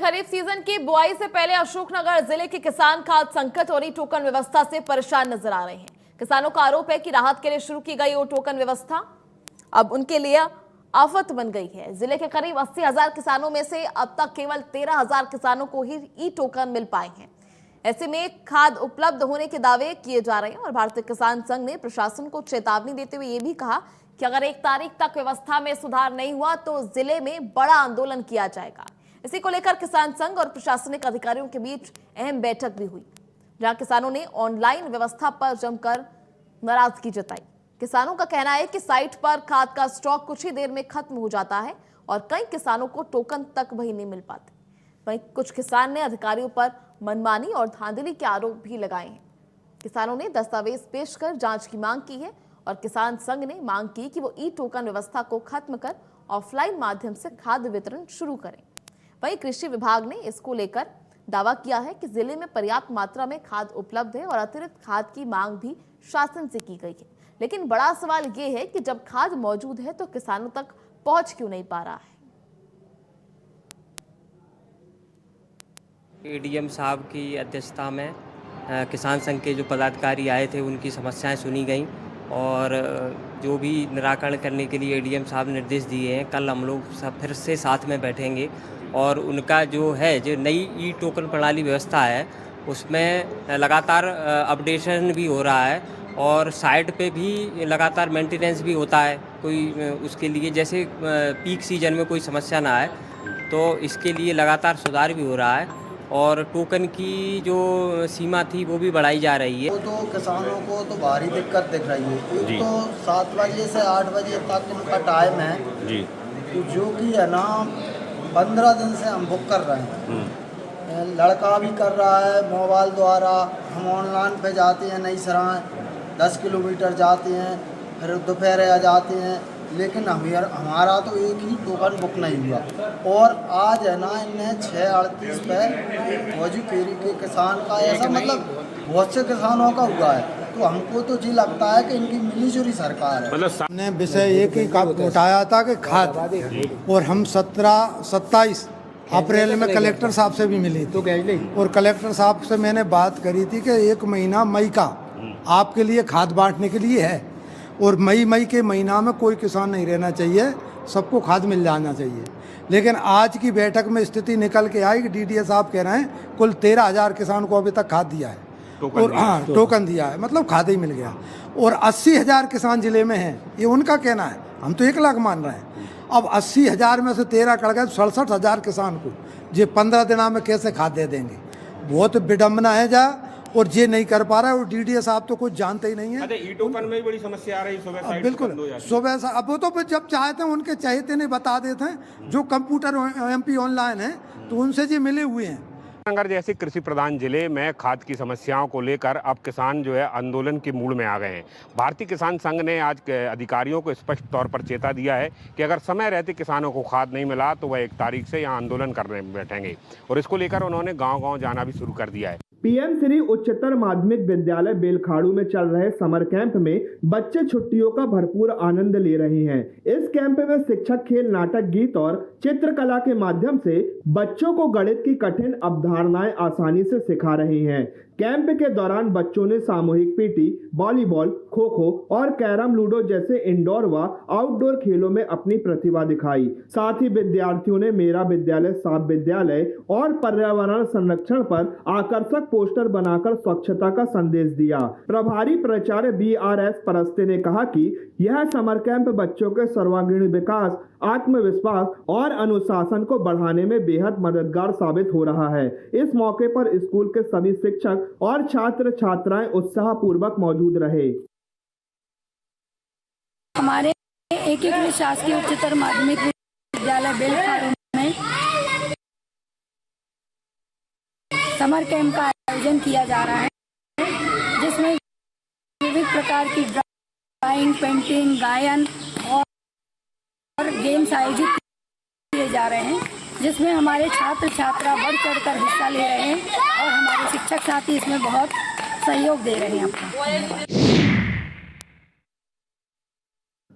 खरीफ season की बुआई से पहले अशोकनगर जिले के किसान खाद्य संकट और ई टोकन व्यवस्था से परेशान नजर आ रहे हैं। किसानों का आरोप है कि राहत के लिए शुरू की गई ओ टोकन व्यवस्था अब उनके लिए आफत बन गई है। जिले के करीब 80,000 किसानों में से अब तक केवल 13,000 किसानों को ही ई टोकन मिल पाए हैं। ऐसे में खाद उपलब्ध होने के दावे किए जा रहे हैं और भारतीय किसान संघ ने प्रशासन को चेतावनी देते हुए ये भी कहा कि अगर 1 तारीख तक व्यवस्था में सुधार नहीं हुआ तो जिले में बड़ा आंदोलन किया जाएगा। इसी को लेकर किसान संघ और प्रशासनिक अधिकारियों के बीच अहम बैठक भी हुई, जहां किसानों ने ऑनलाइन व्यवस्था पर जमकर नाराजगी जताई। किसानों का कहना है कि साइट पर खाद का स्टॉक कुछ ही देर में खत्म हो जाता है और कई किसानों को टोकन तक वही नहीं मिल पाते। वहीं कुछ किसान ने अधिकारियों पर मनमानी और धांधली के आरोप भी लगाए हैं। किसानों ने दस्तावेज पेश कर जांच की मांग की है और किसान संघ ने मांग की कि वो ई टोकन व्यवस्था को खत्म कर ऑफलाइन माध्यम से खाद्य वितरण शुरू करें। वहीं कृषि विभाग ने इसको लेकर दावा किया है कि जिले में पर्याप्त मात्रा में खाद उपलब्ध है और अतिरिक्त खाद की मांग भी शासन से की गई है। लेकिन बड़ा सवाल ये है कि जब खाद मौजूद है तो किसानों तक पहुंच क्यों नहीं पा रहा है। एडीएम साहब की अध्यक्षता में किसान संघ के जो पदाधिकारी आए थे उनकी समस्याएं सुनी गईं और जो भी निराकरण करने के लिए एडीएम साहब निर्देश दिए हैं। कल हम लोग सब फिर से साथ में बैठेंगे और उनका जो नई ई टोकन प्रणाली व्यवस्था है उसमें लगातार अपडेशन भी हो रहा है और साइट पे भी लगातार मेंटेनेंस भी होता है। कोई उसके लिए जैसे पीक सीजन में कोई समस्या ना आए तो इसके लिए लगातार सुधार भी हो रहा है और टोकन की जो सीमा थी वो भी बढ़ाई जा रही है। तो किसानों को तो भारी दिक्कत दिख रही है। एक तो 7 बजे से 8 बजे तक इनका टाइम है जी, तो जो कि है ना 15 दिन से हम बुक कर रहे हैं। लड़का भी कर रहा है मोबाइल द्वारा। हम ऑनलाइन पे जाते हैं नई सराय 10 किलोमीटर जाते हैं, फिर दोपहर आ जाते हैं, लेकिन हमारा तो एक ही टोकन बुक नहीं हुआ। और आज है ना इनने 6:38 पे फौजी फेरी के किसान का ऐसा मतलब बहुत से किसानों का हुआ है। तो हमको तो जी लगता है कि इनकी मिलीजुली सरकार है। मतलब हमने विषय एक ही उठाया था कि खाद, और हम 27 अप्रैल में कलेक्टर साहब से भी मिली थी और कलेक्टर साहब से मैंने बात करी थी कि 1 महीना मई का आपके लिए खाद बांटने के लिए है और मई के महीना में कोई किसान नहीं रहना चाहिए, सबको खाद मिल जाना चाहिए। लेकिन आज की बैठक में स्थिति निकल के आई कि डीडीए साहब कह रहे हैं कुल 13,000 किसान को अभी तक खाद दिया है और हाँ टोकन दिया है, मतलब खाद ही मिल गया। और 80,000 किसान जिले में हैं, ये उनका कहना है। हम तो 1 लाख मान रहे हैं। अब 80,000 में से 13 कट गए, 67,000 किसान को ये 15 दिनों में कैसे खाद दे देंगे। बहुत विडम्बना है जा, और ये नहीं कर पा रहा है और डीडीए साहब तो कुछ जानते ही नहीं है। ई टोकन में बड़ी समस्या आ रही है सुबह। बिल्कुल सुबह से अब वो तो जब चाहते हैं उनके चाहते नहीं बता देते हैं। जो कंप्यूटर एमपी ऑनलाइन है तो उनसे जी मिले हुए हैं। अगर जैसे कृषि प्रधान जिले में खाद की समस्याओं को लेकर अब किसान जो है आंदोलन के मूड में आ गए हैं। भारतीय किसान संघ ने आज अधिकारियों को स्पष्ट तौर पर चेता दिया है कि अगर समय रहते किसानों को खाद नहीं मिला तो वह 1 तारीख से यहाँ आंदोलन करने बैठेंगे और इसको लेकर उन्होंने गाँव-गाँव जाना भी शुरू कर दिया है। पीएम श्री उच्चतर माध्यमिक विद्यालय बेलखाड़ू में चल रहे समर कैंप में बच्चे छुट्टियों का भरपूर आनंद ले रहे हैं। इस कैंप में शिक्षक खेल, नाटक, गीत और चित्रकला के माध्यम से बच्चों को गणित की कठिन अवधारणाएं आसानी से सिखा रहे हैं। कैंप के दौरान बच्चों ने सामूहिक पीटी, वॉलीबॉल, खो खो और कैरम, लूडो जैसे इंडोर व आउटडोर खेलों में अपनी प्रतिभा दिखाई। साथ ही विद्यार्थियों ने मेरा विद्यालय साफ विद्यालय और पर्यावरण संरक्षण पर आकर्षक पोस्टर बनाकर स्वच्छता का संदेश दिया। प्रभारी प्राचार्य BRS परस्ते ने कहा कि यह समर कैंप बच्चों के सर्वांगीण विकास, आत्मविश्वास और अनुशासन को बढ़ाने में बेहद मददगार साबित हो रहा है। इस मौके पर स्कूल के सभी शिक्षक और छात्र छात्राएं उत्साहपूर्वक मौजूद रहे। हमारे एकीकृत शासकीय उच्चतर माध्यमिक विद्यालय बेलखाड़ू में समर कैंप का आयोजन किया जा रहा है, जिसमें विविध प्रकार की ड्राइंग, पेंटिंग, गायन और गेम्स आयोजित किए जा रहे हैं, जिसमें हमारे छात्र छात्रा बढ़ चढ़कर हिस्सा ले रहे हैं और हमारे शिक्षक साथी इसमें बहुत सहयोग दे रहे हैं अपना।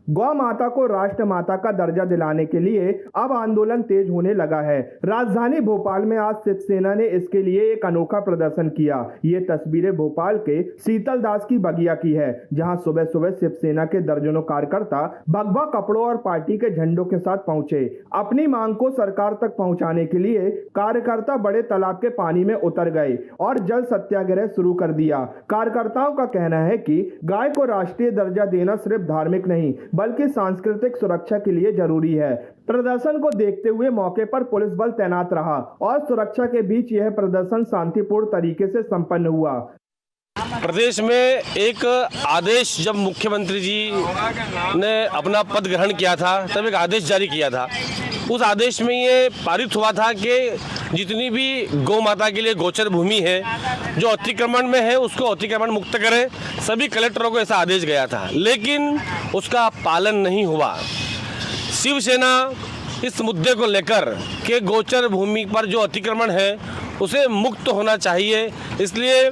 गौ माता को राष्ट्र माता का दर्जा दिलाने के लिए अब आंदोलन तेज होने लगा है। राजधानी भोपाल में आज शिवसेना ने इसके लिए एक अनोखा प्रदर्शन किया। ये तस्वीरें भोपाल के शीतल दास की बगिया की है, जहां सुबह सुबह शिवसेना के दर्जनों कार्यकर्ता भगवा कपड़ों और पार्टी के झंडों के साथ पहुंचे। अपनी मांग को सरकार तक पहुंचाने के लिए कार्यकर्ता बड़े तालाब के पानी में उतर गए और जल सत्याग्रह शुरू कर दिया। कार्यकर्ताओं का कहना है कि गाय को राष्ट्रीय दर्जा देना सिर्फ धार्मिक नहीं बल्कि सांस्कृतिक सुरक्षा के लिए जरूरी है। प्रदर्शन को देखते हुए मौके पर पुलिस बल तैनात रहा और सुरक्षा के बीच यह प्रदर्शन शांतिपूर्ण तरीके से संपन्न हुआ। प्रदेश में एक आदेश जब मुख्यमंत्री जी ने अपना पद ग्रहण किया था तब एक आदेश जारी किया था। उस आदेश में ये पारित हुआ था कि जितनी भी गौ माता के लिए गोचर भूमि है जो अतिक्रमण में है उसको अतिक्रमण मुक्त करें। सभी कलेक्टरों को ऐसा आदेश गया था, लेकिन उसका पालन नहीं हुआ। शिवसेना इस मुद्दे को लेकर के गोचर भूमि पर जो अतिक्रमण है उसे मुक्त होना चाहिए, इसलिए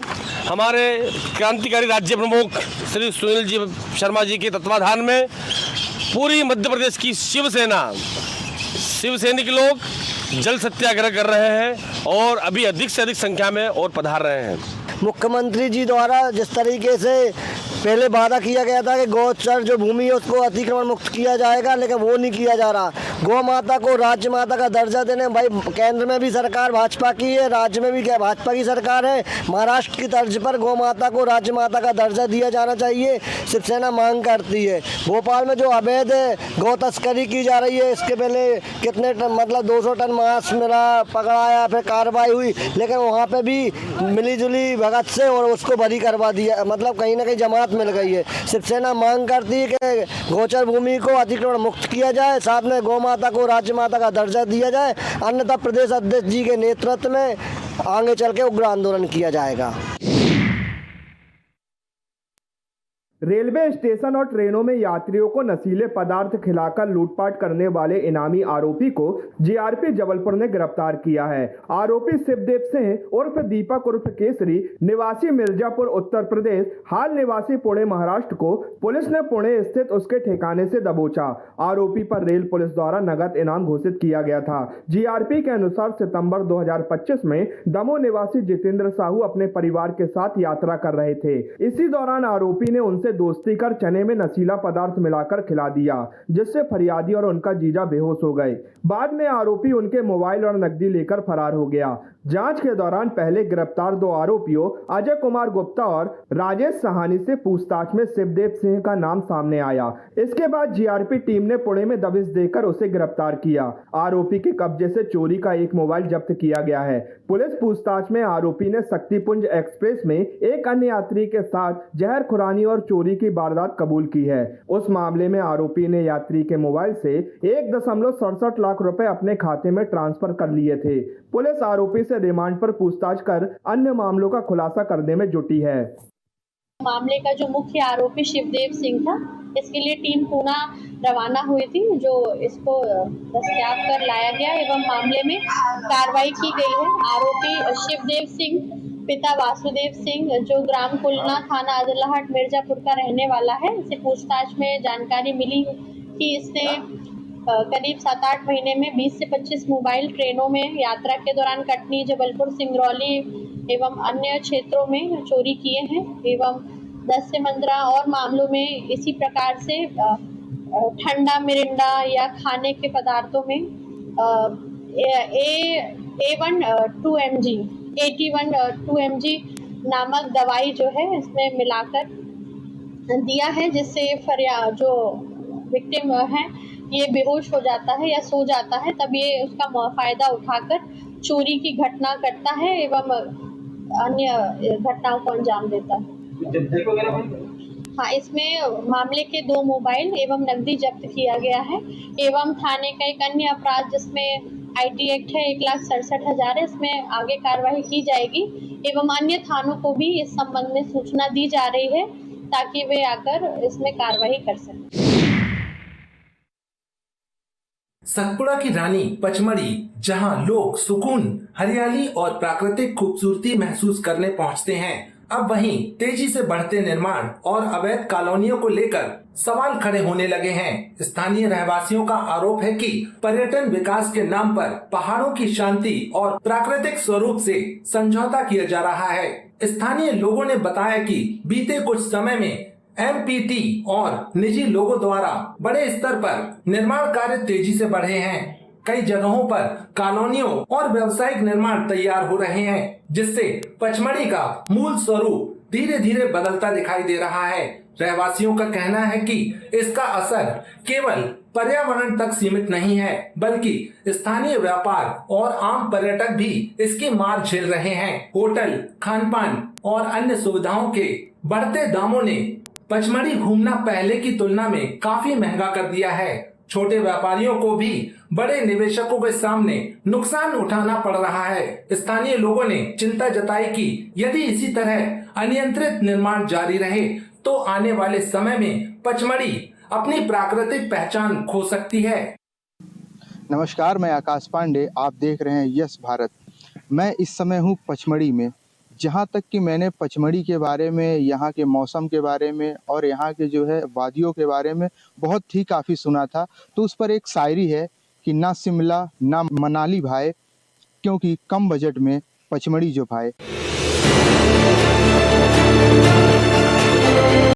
हमारे क्रांतिकारी राज्य प्रमुख श्री सुनील जी शर्मा जी के तत्वाधान में पूरी मध्य प्रदेश की शिवसैनिक लोग जल सत्याग्रह कर रहे हैं और अभी अधिक से अधिक संख्या में और पधार रहे हैं। मुख्यमंत्री जी द्वारा जिस तरीके से पहले वादा किया गया था कि गोचर जो भूमि है उसको अतिक्रमण मुक्त किया जाएगा, लेकिन वो नहीं किया जा रहा। गौ माता को राज्य माता का दर्जा देने, भाई केंद्र में भी सरकार भाजपा की है, राज्य में भी भाजपा की सरकार है। महाराष्ट्र की तर्ज पर गौ माता को राज्य माता का दर्जा दिया जाना चाहिए, शिवसेना मांग करती है। भोपाल में जो अवैध गौ तस्करी की जा रही है, इसके पहले कितने टन, मतलब 200 टन मांस मिला, पकड़ाया, फिर कार्रवाई हुई, लेकिन वहाँ पे भी मिली जुली भगत से और उसको बरी करवा दिया, मतलब कहीं ना कहीं जमात मिल गई है। शिवसेना मांग करती है कि गोचर भूमि को अतिक्रमण मुक्त किया जाए, साथ में गौ माता को राज्य माता का दर्जा दिया जाए, अन्यथा प्रदेश अध्यक्ष जी के नेतृत्व में आगे चल के उग्र आंदोलन किया जाएगा। रेलवे स्टेशन और ट्रेनों में यात्रियों को नशीले पदार्थ खिलाकर लूटपाट करने वाले इनामी आरोपी को जीआरपी जबलपुर ने गिरफ्तार किया है। आरोपी शिवदेव सिंह उर्फ दीपक उर्फ केसरी निवासी मिर्जापुर उत्तर प्रदेश, हाल निवासी पुणे महाराष्ट्र को पुलिस ने पुणे स्थित उसके ठिकाने से दबोचा। आरोपी पर रेल पुलिस द्वारा नगद इनाम घोषित किया गया था। जीआरपी के अनुसार सितंबर 2025 में दमोह निवासी जितेंद्र साहू अपने परिवार के साथ यात्रा कर रहे थे। इसी दौरान आरोपी ने उनसे दोस्ती कर चने में नशीला पदार्थ मिलाकर खिला दिया, जिससे फरियादी और उनका जीजा बेहोश हो गए। बाद में आरोपी उनके मोबाइल और नकदी लेकर फरार हो गया। जांच के दौरान पहले गिरफ्तार 2 आरोपियों अजय कुमार गुप्ता और राजेश सहानी से पूछताछ में शिवदेव सिंह का नाम सामने आया। इसके बाद जीआरपी टीम ने पुणे में दबिश देकर उसे गिरफ्तार किया। आरोपी के कब्जे से चोरी का एक मोबाइल जब्त किया गया है। पुलिस पूछताछ में आरोपी ने शक्तिपुंज एक्सप्रेस में एक अन्य यात्री के साथ जहर खुरानी और चोरी की वारदात कबूल की है। उस मामले में आरोपी ने यात्री के मोबाइल से 1.67 लाख रुपए अपने खाते में ट्रांसफर कर लिए थे। पुलिस आरोपी से रिमांड पर पूछताछ कर अन्य मामलों का खुलासा करने में जुटी है। मामले का जो मुख्य आरोपी शिवदेव सिंह था, इसके लिए टीम पूना रवाना हुई थी, जो इसको दस्तयाब कर लाया गया एवं मामले में कार्रवाई की गई है। आरोपी शिवदेव सिंह पिता वासुदेव सिंह, जो ग्राम कुलना, थाना अदलाहट, मिर्जापुर का रहने वाला है, इसे पूछताछ में जानकारी मिली कि इसने करीब 7-8 महीने में 20 से 25 मोबाइल ट्रेनों में यात्रा के दौरान कटनी, जबलपुर, सिंगरौली एवं अन्य क्षेत्रों में चोरी किए हैं एवं 10 से 15 और मामलों में इसी प्रकार से ठंडा मिरिंडा या खाने के पदार्थों में AT12mg नामक दवाई जो है इसमें मिलाकर दिया है, जिससे जो विक्टिम है ये बेहोश हो जाता है या सो जाता है, तब ये उसका फायदा उठाकर चोरी की घटना करता है एवं अन्य घटनाओं को अंजाम देता है। हाँ, इसमें मामले के 2 मोबाइल एवं नकदी जब्त किया गया है एवं थाने का एक अन्य अपराध जिसमें IT एक्ट है 1,67,000 है, इसमें आगे कार्रवाई की जाएगी एवं अन्य थानों को भी इस संबंध में सूचना दी जा रही है ताकि वे आकर इसमें कार्रवाई कर सकें। सतपुड़ा की रानी पचमढ़ी, जहां लोग सुकून, हरियाली और प्राकृतिक खूबसूरती महसूस करने पहुंचते हैं, अब वहीं तेजी से बढ़ते निर्माण और अवैध कॉलोनियों को लेकर सवाल खड़े होने लगे हैं। स्थानीय रहवासियों का आरोप है कि पर्यटन विकास के नाम पर पहाड़ों की शांति और प्राकृतिक स्वरूप से समझौता किया जा रहा है। स्थानीय लोगों ने बताया कि बीते कुछ समय में MPT और निजी लोगों द्वारा बड़े स्तर पर निर्माण कार्य तेजी से बढ़े हैं। कई जगहों पर कॉलोनियों और व्यावसायिक निर्माण तैयार हो रहे हैं, जिससे पचमढ़ी का मूल स्वरूप धीरे धीरे बदलता दिखाई दे रहा है। रहवासियों का कहना है कि इसका असर केवल पर्यावरण तक सीमित नहीं है, बल्कि स्थानीय व्यापार और आम पर्यटक भी इसकी मार झेल रहे हैं। होटल, खानपान और अन्य सुविधाओं के बढ़ते दामों ने पचमढ़ी घूमना पहले की तुलना में काफी महंगा कर दिया है। छोटे व्यापारियों को भी बड़े निवेशकों के सामने नुकसान उठाना पड़ रहा है। स्थानीय लोगों ने चिंता जताई कि यदि इसी तरह अनियंत्रित निर्माण जारी रहे तो आने वाले समय में पचमढ़ी अपनी प्राकृतिक पहचान खो सकती है। नमस्कार, मैं आकाश पांडे, आप देख रहे हैं यस भारत। मैं इस समय हूँ पचमढ़ी में। जहाँ तक कि मैंने पचमढ़ी के बारे में, यहाँ के मौसम के बारे में और यहाँ के जो है वादियों के बारे में बहुत ही काफ़ी सुना था, तो उस पर एक शायरी है कि ना शिमला ना मनाली भाए, क्योंकि कम बजट में पचमढ़ी जो भाए।